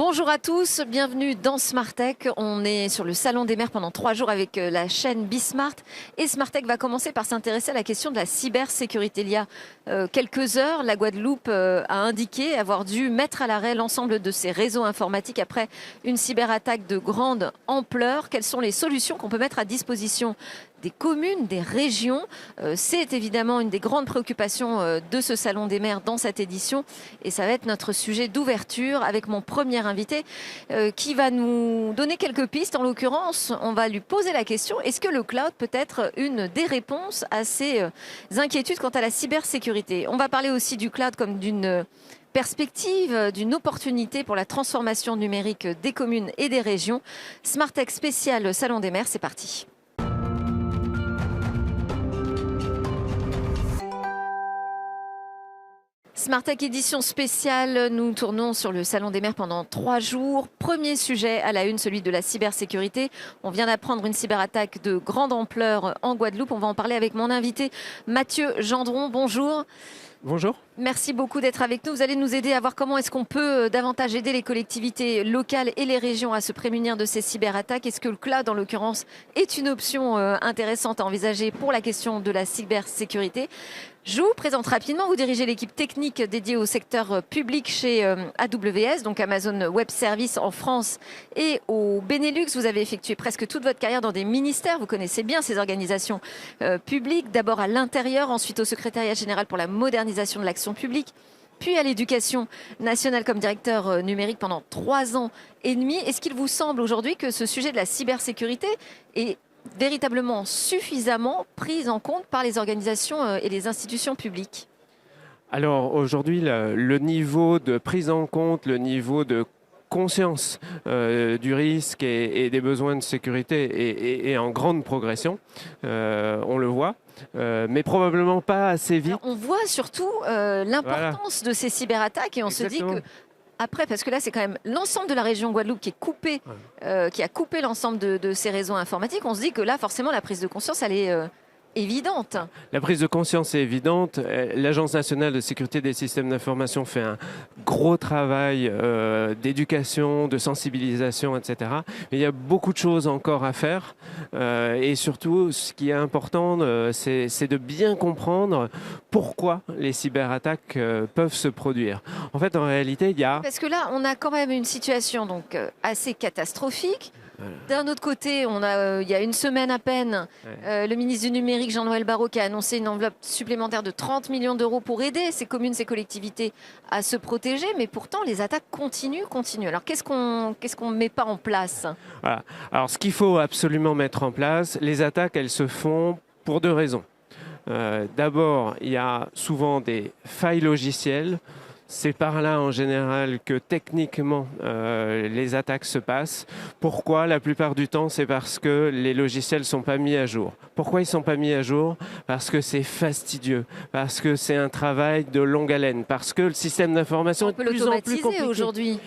Bonjour à tous, bienvenue dans Smartech. On est sur le Salon des maires pendant 3 jours avec la chaîne Bismart. Et Smartech va commencer par s'intéresser à la question de la cybersécurité. Il y a quelques heures, la Guadeloupe a indiqué avoir dû mettre à l'arrêt l'ensemble de ses réseaux informatiques après une cyberattaque de grande ampleur. Quelles sont les solutions qu'on peut mettre à disposition des communes, des régions? C'est évidemment une des grandes préoccupations de ce Salon des maires dans cette édition. Et ça va être notre sujet d'ouverture avec mon premier invité qui va nous donner quelques pistes. En l'occurrence, on va lui poser la question, est-ce que le cloud peut être une des réponses à ces inquiétudes quant à la cybersécurité? On va parler aussi du cloud comme d'une perspective, d'une opportunité pour la transformation numérique des communes et des régions. Smartech spécial Salon des maires, c'est parti. Smartech édition spéciale, nous tournons sur le Salon des maires pendant 3 jours. Premier sujet à la une, celui de la cybersécurité. On vient d'apprendre une cyberattaque de grande ampleur en Guadeloupe. On va en parler avec mon invité Mathieu Gendron. Bonjour. Bonjour. Merci beaucoup d'être avec nous. Vous allez nous aider à voir comment est-ce qu'on peut davantage aider les collectivités locales et les régions à se prémunir de ces cyberattaques. Est-ce que le cloud, en l'occurrence, est une option intéressante à envisager pour la question de la cybersécurité? Je vous présente rapidement, vous dirigez l'équipe technique dédiée au secteur public chez AWS, donc Amazon Web Services en France et au Benelux. Vous avez effectué presque toute votre carrière dans des ministères, vous connaissez bien ces organisations publiques, d'abord à l'intérieur, ensuite au secrétariat général pour la modernisation de l'action publique, puis à l'éducation nationale comme directeur numérique pendant 3 ans et demi. Est-ce qu'il vous semble aujourd'hui que ce sujet de la cybersécurité est véritablement suffisamment prise en compte par les organisations et les institutions publiques? Alors aujourd'hui, le niveau de prise en compte, le niveau de conscience du risque et des besoins de sécurité est en grande progression, on le voit. Mais probablement pas assez vite. Alors, on voit surtout l'importance de ces cyberattaques et on Exactement. se dit que après, parce que là, c'est quand même l'ensemble de la région Guadeloupe qui est coupée, qui a coupé l'ensemble de ces réseaux informatiques. On se dit que là, forcément, la prise de conscience, elle est évidente. La prise de conscience est évidente. L'Agence nationale de sécurité des systèmes d'information fait un gros travail d'éducation, de sensibilisation, etc. Mais il y a beaucoup de choses encore à faire. Et surtout, ce qui est important, c'est de bien comprendre pourquoi les cyberattaques peuvent se produire. En fait, en réalité, il y a... Parce que là, on a quand même une situation donc, assez catastrophique. D'un autre côté, on a, il y a une semaine à peine, le ministre du Numérique, Jean-Noël Barrot, qui a annoncé une enveloppe supplémentaire de 30 millions d'euros pour aider ces communes, ces collectivités à se protéger. Mais pourtant, les attaques continuent. Alors, qu'est-ce qu'on met pas en place? Voilà. Alors, ce qu'il faut absolument mettre en place, les attaques, elles se font pour 2 raisons. D'abord, il y a souvent des failles logicielles. C'est par là en général que techniquement les attaques se passent. Pourquoi? La plupart du temps, c'est parce que les logiciels ne sont pas mis à jour. Pourquoi ils ne sont pas mis à jour? Parce que c'est fastidieux, parce que c'est un travail de longue haleine, parce que le système d'information est de plus en plus compliqué aujourd'hui.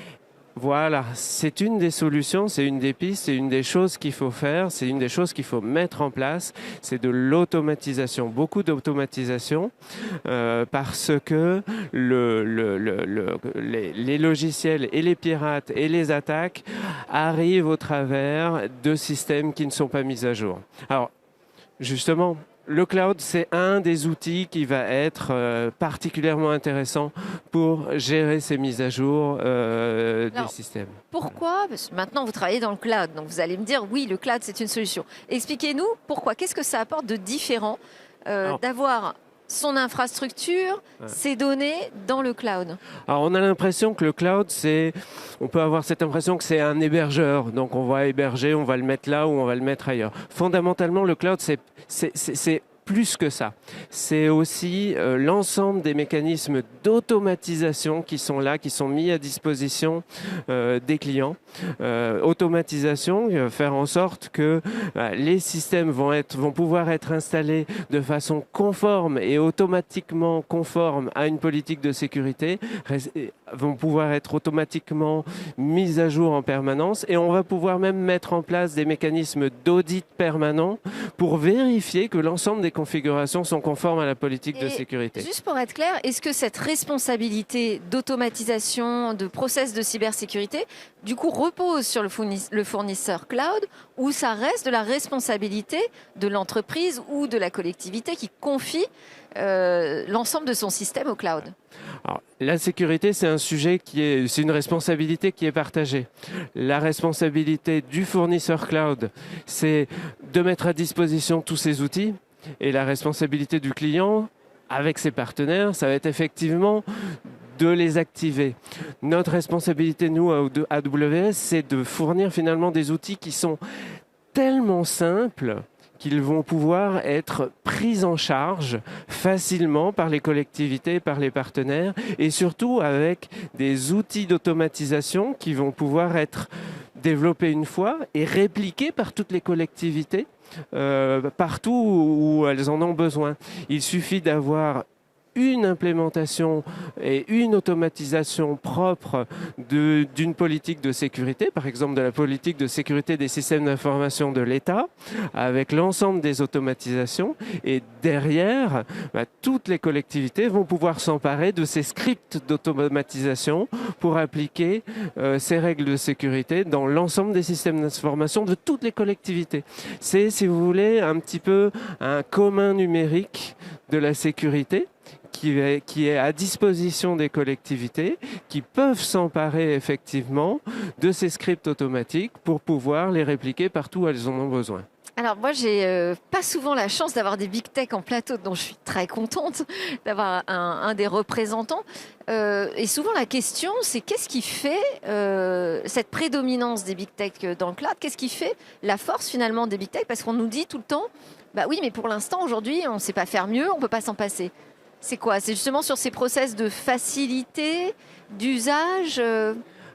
Voilà, c'est une des solutions, c'est une des pistes, c'est une des choses qu'il faut faire, c'est une des choses qu'il faut mettre en place, c'est de l'automatisation, beaucoup d'automatisation, parce que les logiciels et les pirates et les attaques arrivent au travers de systèmes qui ne sont pas mis à jour. Alors, justement, le cloud, c'est un des outils qui va être particulièrement intéressant pour gérer ces mises à jour des systèmes. Pourquoi? Parce que maintenant, vous travaillez dans le cloud. Donc, vous allez me dire, oui, le cloud, c'est une solution. Expliquez-nous pourquoi. Qu'est-ce que ça apporte de différent d'avoir son infrastructure, ses données dans le cloud? Alors, on a l'impression que le cloud, on peut avoir cette impression que c'est un hébergeur. Donc, on va héberger, on va le mettre là ou on va le mettre ailleurs. Fondamentalement, le cloud, c'est plus que ça. C'est aussi l'ensemble des mécanismes d'automatisation qui sont là, qui sont mis à disposition des clients. Automatisation, faire en sorte que les systèmes vont pouvoir être installés de façon conforme et automatiquement conforme à une politique de sécurité, vont pouvoir être automatiquement mises à jour en permanence et on va pouvoir même mettre en place des mécanismes d'audit permanent pour vérifier que l'ensemble des configurations sont conformes à la politique de sécurité. Juste pour être clair, est-ce que cette responsabilité d'automatisation, de process de cybersécurité, du coup repose sur le fournisseur cloud ou ça reste de la responsabilité de l'entreprise ou de la collectivité qui confie l'ensemble de son système au cloud? Alors, la sécurité, c'est un sujet c'est une responsabilité qui est partagée. La responsabilité du fournisseur cloud, c'est de mettre à disposition tous ces outils. Et la responsabilité du client, avec ses partenaires, ça va être effectivement de les activer. Notre responsabilité, nous, à AWS, c'est de fournir finalement des outils qui sont tellement simples qu'ils vont pouvoir être pris en charge facilement par les collectivités, par les partenaires, et surtout avec des outils d'automatisation qui vont pouvoir être développés une fois et répliqués par toutes les collectivités partout où elles en ont besoin. Il suffit d'avoir une implémentation et une automatisation propre d'une politique de sécurité, par exemple de la politique de sécurité des systèmes d'information de l'État, avec l'ensemble des automatisations. Et derrière, toutes les collectivités vont pouvoir s'emparer de ces scripts d'automatisation pour appliquer ces règles de sécurité dans l'ensemble des systèmes d'information de toutes les collectivités. C'est, si vous voulez, un petit peu un commun numérique de la sécurité qui est à disposition des collectivités qui peuvent s'emparer effectivement de ces scripts automatiques pour pouvoir les répliquer partout où elles en ont besoin. Alors moi, j'ai pas souvent la chance d'avoir des big tech en plateau, dont je suis très contente d'avoir un des représentants. Et souvent la question, c'est qu'est-ce qui fait cette prédominance des big tech dans le cloud? Qu'est-ce qui fait la force finalement des big tech? Parce qu'on nous dit tout le temps, bah oui, mais pour l'instant aujourd'hui, on ne sait pas faire mieux, on ne peut pas s'en passer. C'est quoi? C'est justement sur ces process de facilité, d'usage.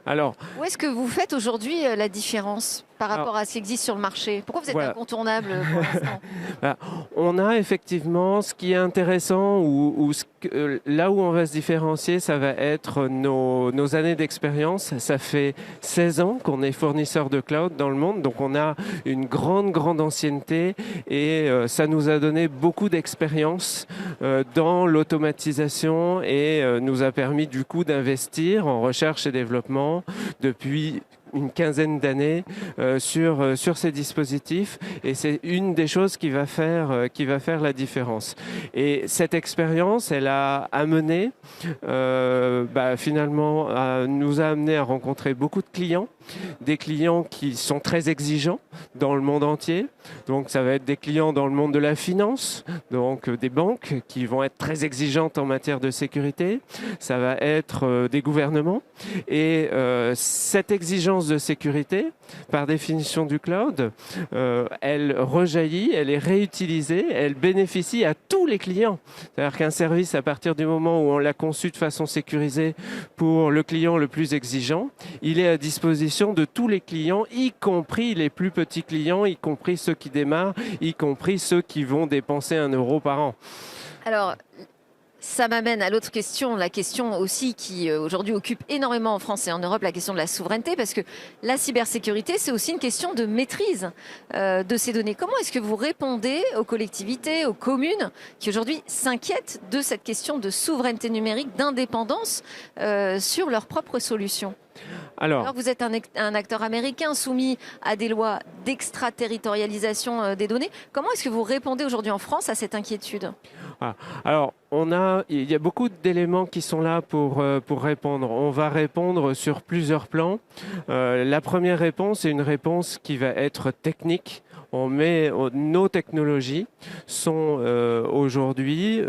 Alors, où est-ce que vous faites aujourd'hui la différence par rapport à ce qui existe sur le marché? Pourquoi vous êtes incontournable pour l'instant? On a effectivement ce qui est intéressant, là où on va se différencier, ça va être nos années d'expérience. Ça fait 16 ans qu'on est fournisseur de cloud dans le monde, donc on a une grande ancienneté et ça nous a donné beaucoup d'expérience dans l'automatisation et nous a permis du coup d'investir en recherche et développement depuis une quinzaine d'années sur ces dispositifs et c'est une des choses qui va faire la différence. Et cette expérience, elle a amené finalement nous a amené à rencontrer beaucoup de clients, des clients qui sont très exigeants dans le monde entier. Donc ça va être des clients dans le monde de la finance, donc des banques qui vont être très exigeantes en matière de sécurité. Ça va être des gouvernements et cette exigence de sécurité, par définition du cloud, elle rejaillit, elle est réutilisée, elle bénéficie à tous les clients. C'est-à-dire qu'un service, à partir du moment où on l'a conçu de façon sécurisée pour le client le plus exigeant, il est à disposition de tous les clients, y compris les plus petits clients, y compris ceux qui démarrent, y compris ceux qui vont dépenser 1 euro par an. Alors, ça m'amène à l'autre question, la question aussi qui aujourd'hui occupe énormément en France et en Europe, la question de la souveraineté, parce que la cybersécurité, c'est aussi une question de maîtrise de ces données. Comment est-ce que vous répondez aux collectivités, aux communes qui aujourd'hui s'inquiètent de cette question de souveraineté numérique, d'indépendance sur leurs propres solutions? Alors vous êtes un acteur américain soumis à des lois d'extraterritorialisation des données. Comment est-ce que vous répondez aujourd'hui en France à cette inquiétude? Alors, il y a beaucoup d'éléments qui sont là pour répondre. On va répondre sur plusieurs plans. La première réponse est une réponse qui va être technique. Nos technologies sont aujourd'hui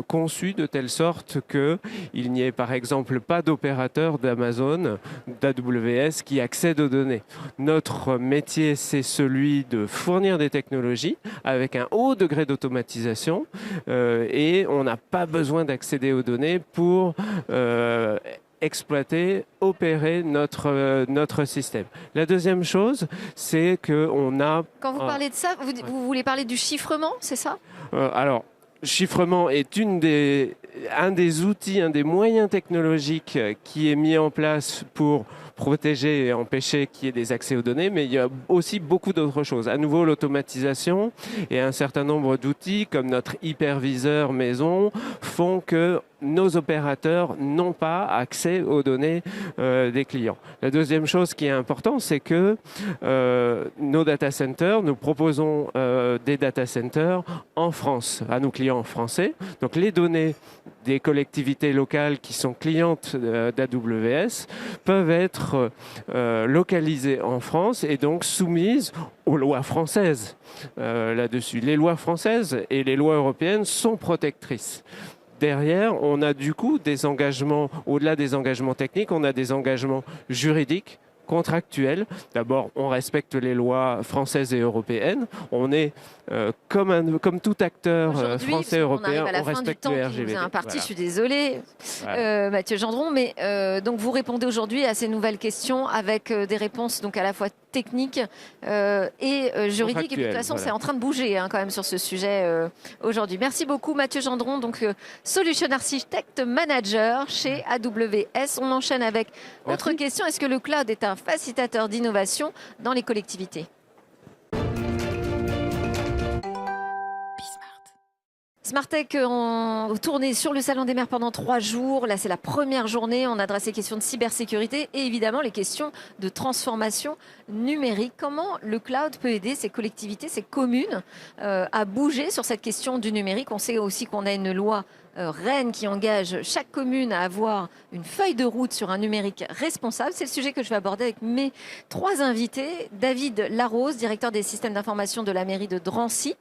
conçues de telle sorte qu'il n'y ait par exemple pas d'opérateur d'Amazon, d'AWS qui accède aux données. Notre métier, c'est celui de fournir des technologies avec un haut degré d'automatisation et on n'a pas besoin d'accéder aux données pour exploiter, opérer notre système. La deuxième chose, c'est qu'on a... Quand vous parlez de ça, vous voulez parler du chiffrement, c'est ça? Alors, chiffrement est une des un des outils, un des moyens technologiques qui est mis en place pour protéger et empêcher qu'il y ait des accès aux données, mais il y a aussi beaucoup d'autres choses. À nouveau, l'automatisation et un certain nombre d'outils comme notre hyperviseur maison font que nos opérateurs n'ont pas accès aux données des clients. La deuxième chose qui est importante, c'est que nos data centers, nous proposons des data centers en France, à nos clients français. Donc les données des collectivités locales qui sont clientes d'AWS peuvent être localisées en France et donc soumises aux lois françaises là-dessus. Les lois françaises et les lois européennes sont protectrices. Derrière, on a du coup des engagements, au-delà des engagements techniques, on a des engagements juridiques, contractuels. D'abord, on respecte les lois françaises et européennes. On est comme tout acteur français et européen, on respecte le RGPD. Vous avez un parti, voilà. Je suis désolée, voilà. Mathieu Gendron, mais donc vous répondez aujourd'hui à ces nouvelles questions avec des réponses donc à la fois techniques et juridiques. Et puis, de toute façon, voilà. C'est en train de bouger quand même sur ce sujet aujourd'hui. Merci beaucoup Mathieu Gendron, donc Solution Architect Manager chez AWS. On enchaîne avec autre question. Est-ce que le cloud est un facilitateur d'innovation dans les collectivités ? Smartech en tournée sur le Salon des maires pendant 3 jours. Là, c'est la première journée. On adresse les questions de cybersécurité et évidemment les questions de transformation numérique. Comment le cloud peut aider ces collectivités, ces communes à bouger sur cette question du numérique? On sait aussi qu'on a une loi Rennes qui engage chaque commune à avoir une feuille de route sur un numérique responsable. C'est le sujet que je vais aborder avec mes 3 invités. David Larose, directeur des systèmes d'information de la mairie de Drancy.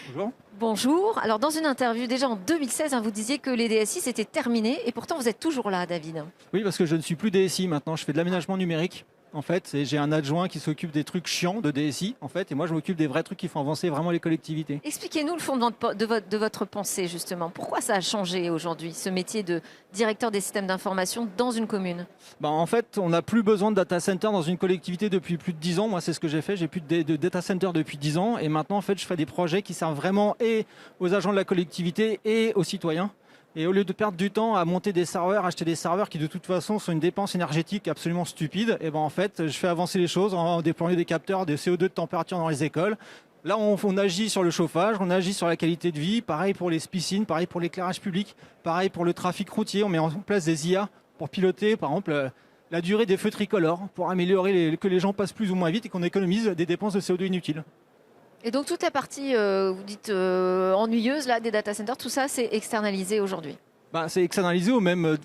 Bonjour. Bonjour. Alors, dans une interview déjà en 2016, vous disiez que les DSI c'était terminé et pourtant vous êtes toujours là, David. Oui, parce que je ne suis plus DSI maintenant. Je fais de l'aménagement numérique. En fait, j'ai un adjoint qui s'occupe des trucs chiants de DSI, en fait, et moi je m'occupe des vrais trucs qui font avancer vraiment les collectivités. Expliquez-nous le fondement de votre pensée, justement. Pourquoi ça a changé aujourd'hui, ce métier de directeur des systèmes d'information dans une commune? En fait, on n'a plus besoin de data center dans une collectivité depuis plus de 10 ans. Moi, c'est ce que j'ai fait. J'ai plus de data center depuis 10 ans. Et maintenant, en fait, je fais des projets qui servent vraiment et aux agents de la collectivité et aux citoyens. Et au lieu de perdre du temps à monter des serveurs, acheter des serveurs qui de toute façon sont une dépense énergétique absolument stupide, et en fait, je fais avancer les choses en déployant des capteurs de CO2 de température dans les écoles. Là, on agit sur le chauffage, on agit sur la qualité de vie, pareil pour les piscines, pareil pour l'éclairage public, pareil pour le trafic routier. On met en place des IA pour piloter, par exemple, la durée des feux tricolores, pour améliorer que les gens passent plus ou moins vite et qu'on économise des dépenses de CO2 inutiles. Et donc toute la partie, vous dites, ennuyeuse là, des data centers, tout ça, c'est externalisé aujourd'hui? C'est externalisé ou même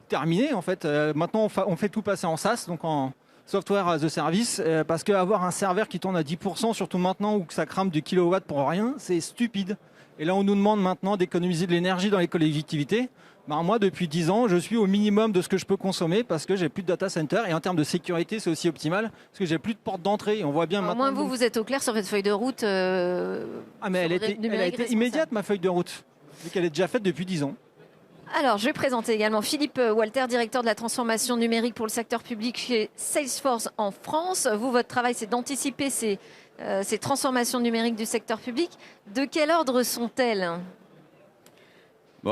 terminé en fait. Maintenant, on fait tout passer en SaaS, donc en Software as a Service, parce qu'avoir un serveur qui tourne à 10%, surtout maintenant où ça crame du kilowatt pour rien, c'est stupide. Et là, on nous demande maintenant d'économiser de l'énergie dans les collectivités. Moi, depuis 10 ans, je suis au minimum de ce que je peux consommer parce que j'ai plus de data center. Et en termes de sécurité, c'est aussi optimal parce que j'ai plus de porte d'entrée. On voit bien maintenant. Au moins, vous êtes au clair sur votre feuille de route. Mais elle a été immédiate, ma feuille de route, vu qu'elle est déjà faite depuis 10 ans. Alors, je vais présenter également Philippe Walter, directeur de la transformation numérique pour le secteur public chez Salesforce en France. Vous, votre travail, c'est d'anticiper ces transformations numériques du secteur public. De quel ordre sont-elles ?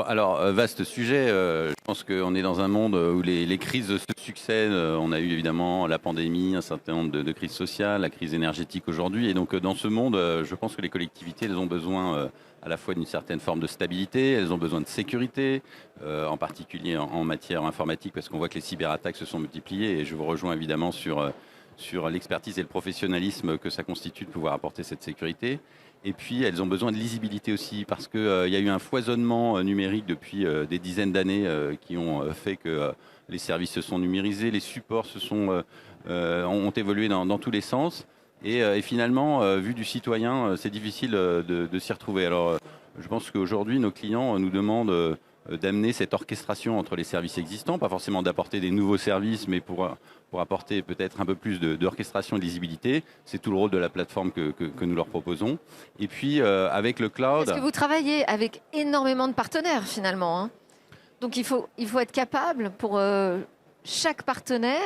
Alors, vaste sujet. Je pense qu'on est dans un monde où les crises se succèdent. On a eu évidemment la pandémie, un certain nombre de crises sociales, la crise énergétique aujourd'hui. Et donc, dans ce monde, je pense que les collectivités, elles ont besoin à la fois d'une certaine forme de stabilité, elles ont besoin de sécurité, en particulier en matière informatique, parce qu'on voit que les cyberattaques se sont multipliées. Et je vous rejoins évidemment sur l'expertise et le professionnalisme que ça constitue de pouvoir apporter cette sécurité. Et puis, elles ont besoin de lisibilité aussi, parce qu'il y a eu un foisonnement numérique depuis des dizaines d'années qui ont fait que les services se sont numérisés, les supports ont évolué dans tous les sens. Et finalement, vu du citoyen, c'est difficile de s'y retrouver. Alors, je pense qu'aujourd'hui, nos clients nous demandent d'amener cette orchestration entre les services existants, pas forcément d'apporter des nouveaux services, mais pour apporter peut-être un peu plus d'orchestration et de lisibilité. C'est tout le rôle de la plateforme que nous leur proposons. Et puis, avec le cloud... Parce que vous travaillez avec énormément de partenaires, finalement, hein. Donc, il faut être capable, pour chaque partenaire,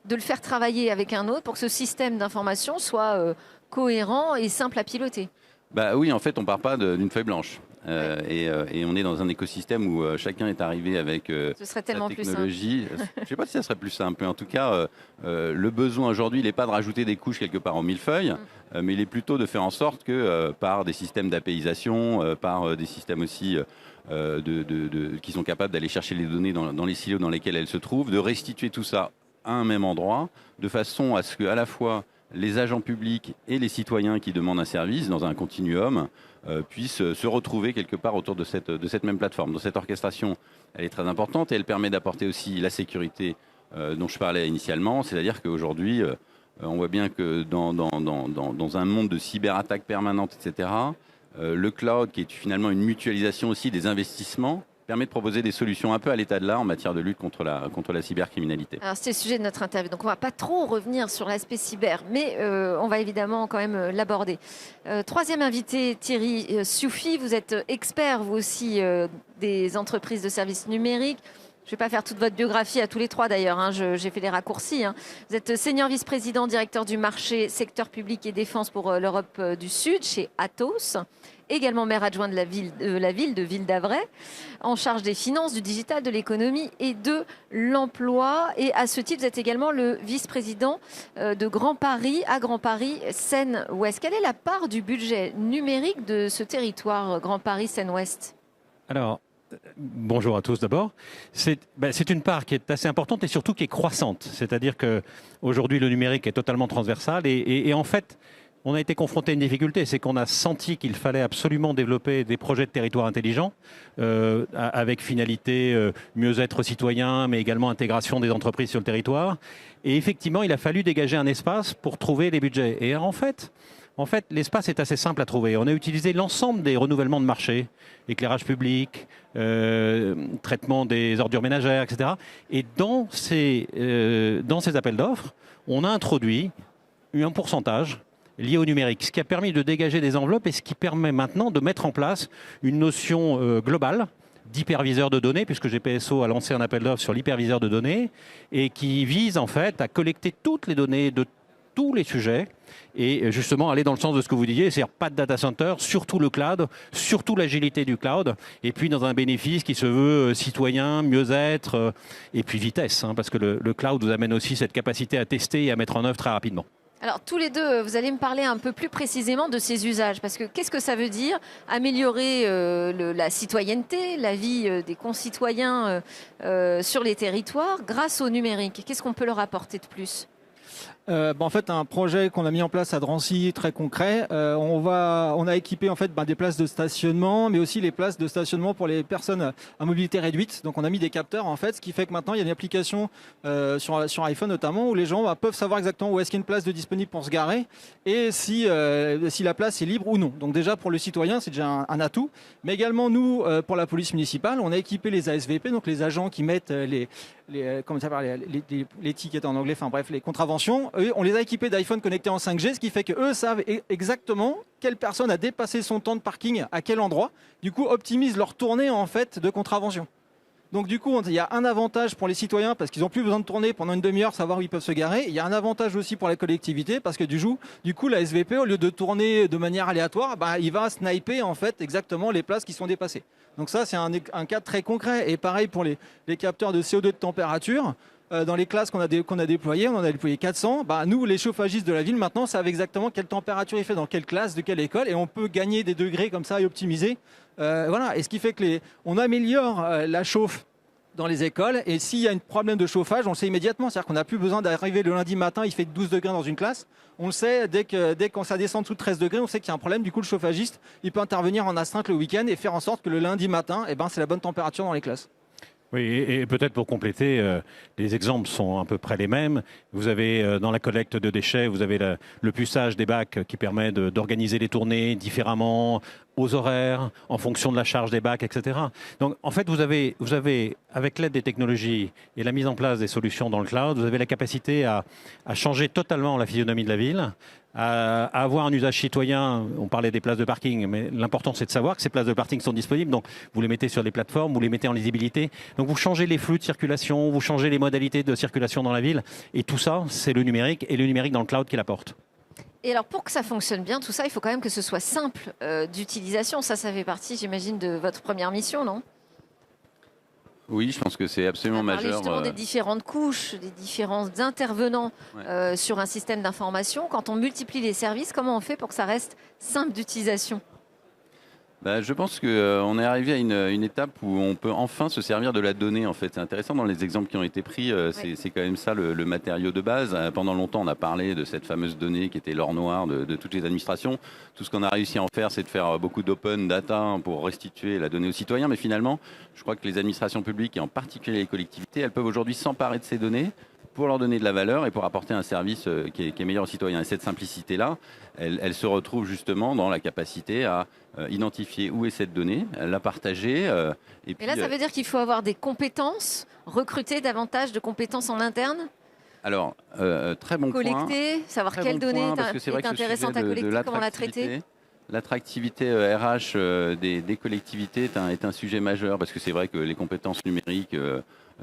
de le faire travailler avec un autre pour que ce système d'information soit cohérent et simple à piloter. Oui, en fait, on ne part pas d'une feuille blanche. et on est dans un écosystème où chacun est arrivé avec Ce serait sa tellement plus simple. technologie. Je ne sais pas si ça serait plus simple, mais en tout cas, le besoin aujourd'hui, il n'est pas de rajouter des couches quelque part en millefeuille, mais il est plutôt de faire en sorte que par des systèmes d'apéisation, par des systèmes aussi qui sont capables d'aller chercher les données dans les silos dans lesquels elles se trouvent, de restituer tout ça à un même endroit, de façon à ce que à la fois les agents publics et les citoyens qui demandent un service dans un continuum puissent se retrouver quelque part autour de cette même plateforme. Donc cette orchestration, elle est très importante et elle permet d'apporter aussi la sécurité dont je parlais initialement. C'est-à-dire qu'aujourd'hui, on voit bien que dans un monde de cyberattaques permanentes, etc., le cloud, qui est finalement une mutualisation aussi des investissements, permet de proposer des solutions un peu à l'état de l'art en matière de lutte contre la cybercriminalité. Alors c'est le sujet de notre interview, donc on ne va pas trop revenir sur l'aspect cyber, mais on va évidemment quand même l'aborder. Troisième invité, Thierry Sioufi, vous êtes expert vous aussi des entreprises de services numériques. Je ne vais pas faire toute votre biographie à tous les trois d'ailleurs, hein, j'ai fait les raccourcis. Hein. Vous êtes senior vice-président, directeur du marché secteur public et défense pour l'Europe du Sud chez Atos, également maire adjoint de la ville de Ville-d'Avray, en charge des finances, du digital, de l'économie et de l'emploi. Et à ce titre, vous êtes également le vice-président de Grand Paris, à Grand Paris Seine-Ouest. Quelle est la part du budget numérique de ce territoire Grand Paris Seine-Ouest ? Alors, bonjour à tous d'abord. C'est une part qui est assez importante et surtout qui est croissante. C'est-à-dire qu'aujourd'hui, le numérique est totalement transversal et en fait, on a été confronté à une difficulté, c'est qu'on a senti qu'il fallait absolument développer des projets de territoire intelligents avec finalité mieux-être citoyen, mais également intégration des entreprises sur le territoire. Et effectivement, il a fallu dégager un espace pour trouver les budgets. Et en fait, l'espace est assez simple à trouver. On a utilisé l'ensemble des renouvellements de marché, éclairage public, traitement des ordures ménagères, etc. Et dans ces appels d'offres, on a introduit un pourcentage lié au numérique, ce qui a permis de dégager des enveloppes et ce qui permet maintenant de mettre en place une notion globale d'hyperviseur de données, puisque GPSO a lancé un appel d'offres sur l'hyperviseur de données et qui vise en fait à collecter toutes les données de tous les sujets et justement aller dans le sens de ce que vous disiez, c'est-à-dire pas de data center, surtout le cloud, surtout l'agilité du cloud, et puis dans un bénéfice qui se veut citoyen, mieux-être, et puis vitesse, hein, parce que le cloud vous amène aussi cette capacité à tester et à mettre en œuvre très rapidement. Alors tous les deux, vous allez me parler un peu plus précisément de ces usages, parce que qu'est-ce que ça veut dire améliorer la citoyenneté, la vie des concitoyens sur les territoires grâce au numérique? Qu'est-ce qu'on peut leur apporter de plus? En fait, un projet qu'on a mis en place à Drancy, très concret. On a équipé en fait des places de stationnement, mais aussi les places de stationnement pour les personnes à mobilité réduite. Donc, on a mis des capteurs en fait, ce qui fait que maintenant il y a une application sur iPhone notamment où les gens peuvent savoir exactement où est-ce qu'il y a une place de disponible pour se garer et si la place est libre ou non. Donc déjà pour le citoyen, c'est déjà un atout. Mais également nous, pour la police municipale, on a équipé les ASVP, donc les agents qui mettent les tickets en anglais, enfin bref, les contraventions. Eux, on les a équipés d'iPhone connectés en 5G, ce qui fait qu'eux savent exactement quelle personne a dépassé son temps de parking à quel endroit. Du coup, optimisent leur tournée en fait de contravention. Donc du coup, il y a un avantage pour les citoyens parce qu'ils n'ont plus besoin de tourner pendant une demi-heure, savoir où ils peuvent se garer. Il y a un avantage aussi pour la collectivité parce que du coup, la SVP, au lieu de tourner de manière aléatoire, il va sniper en fait exactement les places qui sont dépassées. Donc ça, c'est un cas très concret. Et pareil pour les capteurs de CO2 de température. Dans les classes qu'on a déployées, on en a déployé 400. Nous, les chauffagistes de la ville, maintenant, savent exactement quelle température il fait dans quelle classe, de quelle école, et on peut gagner des degrés comme ça et optimiser. Voilà. Et ce qui fait que on améliore la chauffe dans les écoles. Et s'il y a un problème de chauffage, on le sait immédiatement. C'est-à-dire qu'on n'a plus besoin d'arriver le lundi matin, il fait 12 degrés dans une classe. On le sait, dès que ça descend dessous de 13 degrés, on sait qu'il y a un problème. Du coup, le chauffagiste, il peut intervenir en astreinte le week-end et faire en sorte que le lundi matin, c'est la bonne température dans les classes. Oui, et peut-être pour compléter, les exemples sont à peu près les mêmes. Vous avez dans la collecte de déchets, vous avez le puçage des bacs qui permet d'organiser les tournées différemment, aux horaires, en fonction de la charge des bacs, etc. Donc en fait, vous avez avec l'aide des technologies et la mise en place des solutions dans le cloud, vous avez la capacité à changer totalement la physionomie de la ville, à avoir un usage citoyen. On parlait des places de parking, mais l'important c'est de savoir que ces places de parking sont disponibles. Donc vous les mettez sur les plateformes, vous les mettez en lisibilité. Donc vous changez les flux de circulation, vous changez les modalités de circulation dans la ville. Et tout ça, c'est le numérique et le numérique dans le cloud qui l'apporte. Et alors pour que ça fonctionne bien, tout ça, il faut quand même que ce soit simple d'utilisation. Ça fait partie, j'imagine, de votre première mission, non? Oui, je pense que c'est absolument On a parlé majeur. justement des différentes couches, des différents intervenants sur un système d'information. Quand on multiplie les services, comment on fait pour que ça reste simple d'utilisation? Je pense qu'on est arrivé à une étape où on peut enfin se servir de la donnée. En fait, c'est intéressant dans les exemples qui ont été pris. C'est quand même ça le matériau de base. Pendant longtemps, on a parlé de cette fameuse donnée qui était l'or noir de toutes les administrations. Tout ce qu'on a réussi à en faire, c'est de faire beaucoup d'open data pour restituer la donnée aux citoyens. Mais finalement, je crois que les administrations publiques et en particulier les collectivités, elles peuvent aujourd'hui s'emparer de ces données pour leur donner de la valeur et pour apporter un service qui est meilleur aux citoyens. Et cette simplicité-là, elle se retrouve justement dans la capacité à identifier où est cette donnée, la partager. Et là, ça veut dire qu'il faut avoir des compétences, recruter davantage de compétences en interne? Alors, très bon point. Collecter, savoir Très quelle bon donnée point, parce que c'est vrai est que ce intéressante à sujet collecter, comment la traiter? L'attractivité RH des collectivités est un sujet majeur, parce que c'est vrai que les compétences numériques,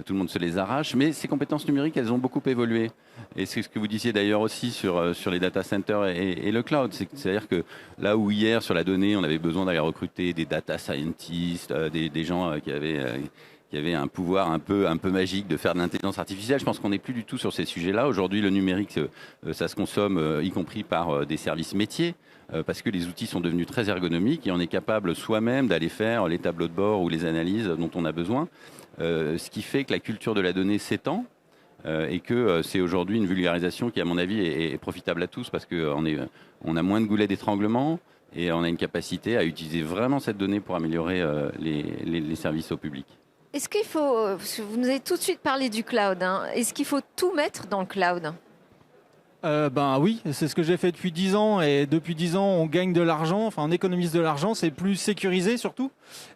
tout le monde se les arrache, mais ces compétences numériques, elles ont beaucoup évolué. Et c'est ce que vous disiez d'ailleurs aussi sur les data centers et le cloud. C'est-à-dire que là où hier, sur la donnée, on avait besoin d'aller recruter des data scientists, des gens qui avaient un pouvoir un peu magique de faire de l'intelligence artificielle. Je pense qu'on n'est plus du tout sur ces sujets-là. Aujourd'hui, le numérique, ça se consomme, y compris par des services métiers, parce que les outils sont devenus très ergonomiques et on est capable soi-même d'aller faire les tableaux de bord ou les analyses dont on a besoin. Ce qui fait que la culture de la donnée s'étend et que c'est aujourd'hui une vulgarisation qui, à mon avis, est profitable à tous parce qu'on a moins de goulets d'étranglement et on a une capacité à utiliser vraiment cette donnée pour améliorer les services au public. Est-ce qu'il faut, parce que vous nous avez tout de suite parlé du cloud, est-ce qu'il faut tout mettre dans le cloud? Oui, c'est ce que j'ai fait depuis 10 ans et depuis 10 ans on gagne de l'argent, enfin on économise de l'argent, c'est plus sécurisé surtout.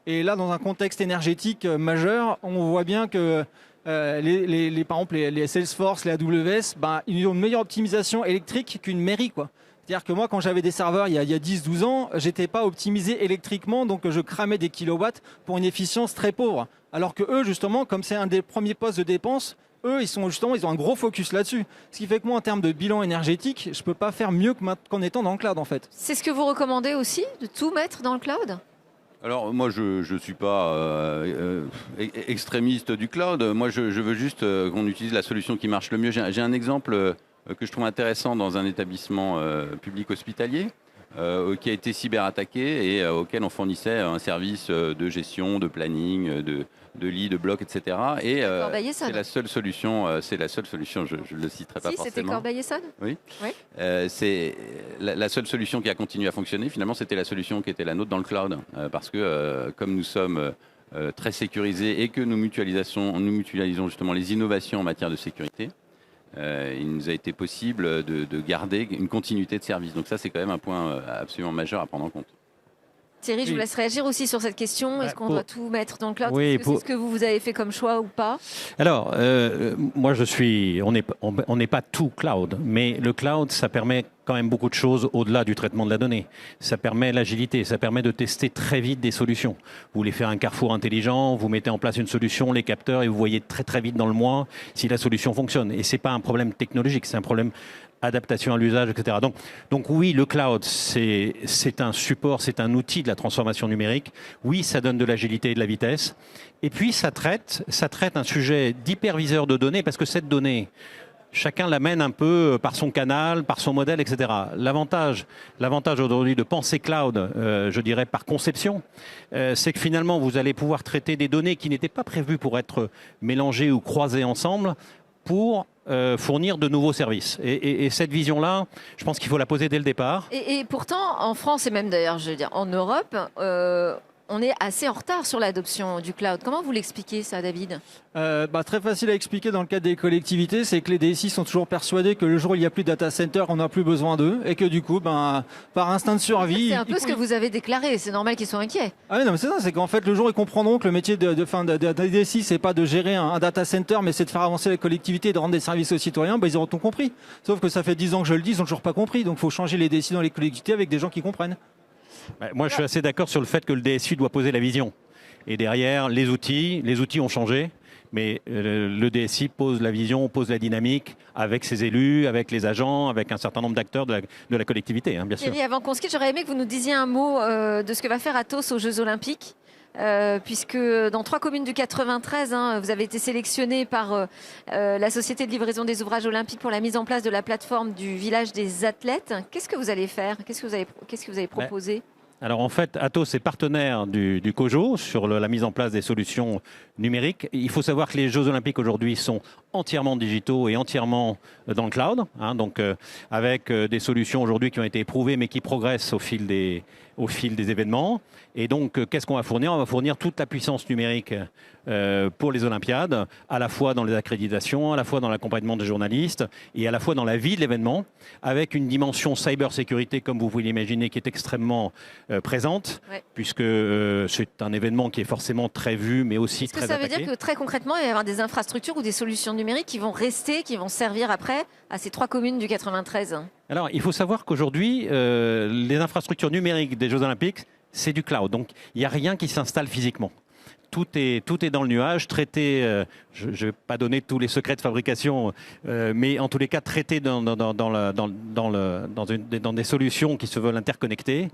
Et là dans un contexte énergétique majeur, on voit bien que par exemple les Salesforce, les AWS, ils ont une meilleure optimisation électrique qu'une mairie quoi. C'est-à-dire que moi quand j'avais des serveurs il y a 10-12 ans, j'étais pas optimisé électriquement donc je cramais des kilowatts pour une efficience très pauvre. Alors que eux justement comme c'est un des premiers postes de dépense, eux, ils ont un gros focus là-dessus. Ce qui fait que moi, en termes de bilan énergétique, je ne peux pas faire mieux qu'en étant dans le cloud, en fait. C'est ce que vous recommandez aussi, de tout mettre dans le cloud? Alors moi, je ne suis pas extrémiste du cloud. Moi, je veux juste qu'on utilise la solution qui marche le mieux. J'ai un exemple que je trouve intéressant dans un établissement public hospitalier qui a été cyberattaqué et auquel on fournissait un service de gestion, de planning, de lits, de blocs, etc. Et c'est la seule solution, je ne le citerai pas forcément. C'était Corbeil-Essonnes. Oui. C'est la seule solution qui a continué à fonctionner. Finalement, c'était la solution qui était la nôtre dans le cloud. Parce que comme nous sommes très sécurisés et que nous mutualisons justement les innovations en matière de sécurité, il nous a été possible de garder une continuité de service. Donc ça, c'est quand même un point absolument majeur à prendre en compte. Thierry, je vous laisse réagir aussi sur cette question. Est-ce qu'on doit tout mettre dans le cloud? Oui, c'est ce que vous avez fait comme choix ou pas? Alors, moi on n'est pas tout cloud, mais le cloud, ça permet quand même beaucoup de choses au-delà du traitement de la donnée. Ça permet l'agilité, ça permet de tester très vite des solutions. Vous voulez faire un carrefour intelligent, vous mettez en place une solution, les capteurs, et vous voyez très très vite dans le mois si la solution fonctionne. Et c'est pas un problème technologique, c'est un problème adaptation à l'usage, etc. Donc oui, le cloud, c'est un support, c'est un outil de la transformation numérique. Oui, ça donne de l'agilité et de la vitesse. Et puis, ça traite un sujet d'hyperviseur de données, parce que cette donnée, chacun l'amène un peu par son canal, par son modèle, etc. L'avantage aujourd'hui de penser cloud, je dirais par conception, c'est que finalement, vous allez pouvoir traiter des données qui n'étaient pas prévues pour être mélangées ou croisées ensemble pour fournir de nouveaux services. Et cette vision-là, je pense qu'il faut la poser dès le départ. Et pourtant, en France et même d'ailleurs, je veux dire, en Europe, on est assez en retard sur l'adoption du cloud. Comment vous l'expliquez ça, David? Très facile à expliquer dans le cadre des collectivités, c'est que les DSI sont toujours persuadés que le jour où il n'y a plus de data center, on n'a plus besoin d'eux et que du coup, par instinct de survie... C'est un peu ce que vous avez déclaré, c'est normal qu'ils soient inquiets. Ah oui, non, mais c'est ça, c'est qu'en fait, le jour où ils comprendront que le métier de DSI, c'est pas de gérer un data center, mais c'est de faire avancer la collectivité et de rendre des services aux citoyens, ils auront tout compris. Sauf que ça fait 10 ans que je le dis, ils n'ont toujours pas compris. Donc il faut changer les DSI dans les collectivités avec des gens qui comprennent. Moi, je suis assez d'accord sur le fait que le DSI doit poser la vision. Et derrière, les outils ont changé. Mais le DSI pose la vision, pose la dynamique avec ses élus, avec les agents, avec un certain nombre d'acteurs de la collectivité, hein, bien sûr. Thierry, avant qu'on se quitte, j'aurais aimé que vous nous disiez un mot de ce que va faire Atos aux Jeux Olympiques. Puisque dans 3 communes du 93, vous avez été sélectionné par la Société de livraison des ouvrages olympiques pour la mise en place de la plateforme du village des athlètes. Qu'est-ce que vous allez faire? Qu'est-ce que vous avez proposé? Alors en fait, Atos est partenaire du COJO sur la mise en place des solutions numériques. Il faut savoir que les Jeux Olympiques aujourd'hui sont entièrement digitaux et entièrement dans le cloud, hein, donc avec des solutions aujourd'hui qui ont été éprouvées mais qui progressent au fil des événements. Et donc, qu'est-ce qu'on va fournir? On va fournir toute la puissance numérique pour les Olympiades, à la fois dans les accréditations, à la fois dans l'accompagnement des journalistes et à la fois dans la vie de l'événement, avec une dimension cybersécurité, comme vous pouvez l'imaginer, qui est extrêmement présente, Ouais. puisque c'est un événement qui est forcément très vu, mais aussi Est-ce que très ça veut attaqué. dire que très concrètement, il va y avoir des infrastructures ou des solutions numériques qui vont rester, qui vont servir après à ces 3 communes du 93? Alors, il faut savoir qu'aujourd'hui, les infrastructures numériques des Jeux Olympiques, c'est du cloud. Donc, il n'y a rien qui s'installe physiquement. Tout est dans le nuage, traité, je ne vais pas donner tous les secrets de fabrication, mais en tous les cas traité dans des solutions qui se veulent interconnectées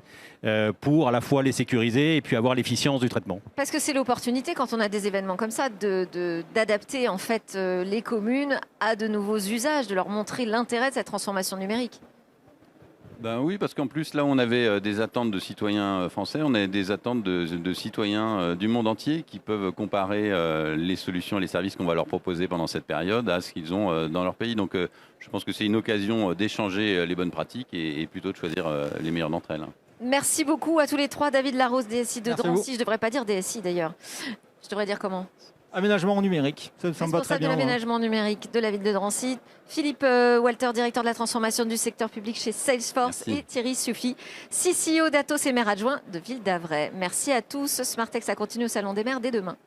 pour à la fois les sécuriser et puis avoir l'efficience du traitement. Parce que c'est l'opportunité quand on a des événements comme ça d'adapter en fait les communes à de nouveaux usages, de leur montrer l'intérêt de cette transformation numérique. Ben oui, parce qu'en plus, là, on avait des attentes de citoyens français, on a des attentes de citoyens du monde entier qui peuvent comparer les solutions et les services qu'on va leur proposer pendant cette période à ce qu'ils ont dans leur pays. Donc, je pense que c'est une occasion d'échanger les bonnes pratiques et plutôt de choisir les meilleures d'entre elles. Merci beaucoup à tous les 3. David Larose, DSI de Merci à Drancy. Je ne devrais pas dire DSI d'ailleurs. Je devrais dire comment? Aménagement numérique, ça me va très Responsable de bien. l'aménagement numérique de la ville de Drancy. Philippe Walter, directeur de la transformation du secteur public chez Salesforce. Merci. Et Thierry Suffy, CCO d'Atos et maire adjoint de Ville d'Avray. Merci à tous. Smartex, ça continue au Salon des maires dès demain.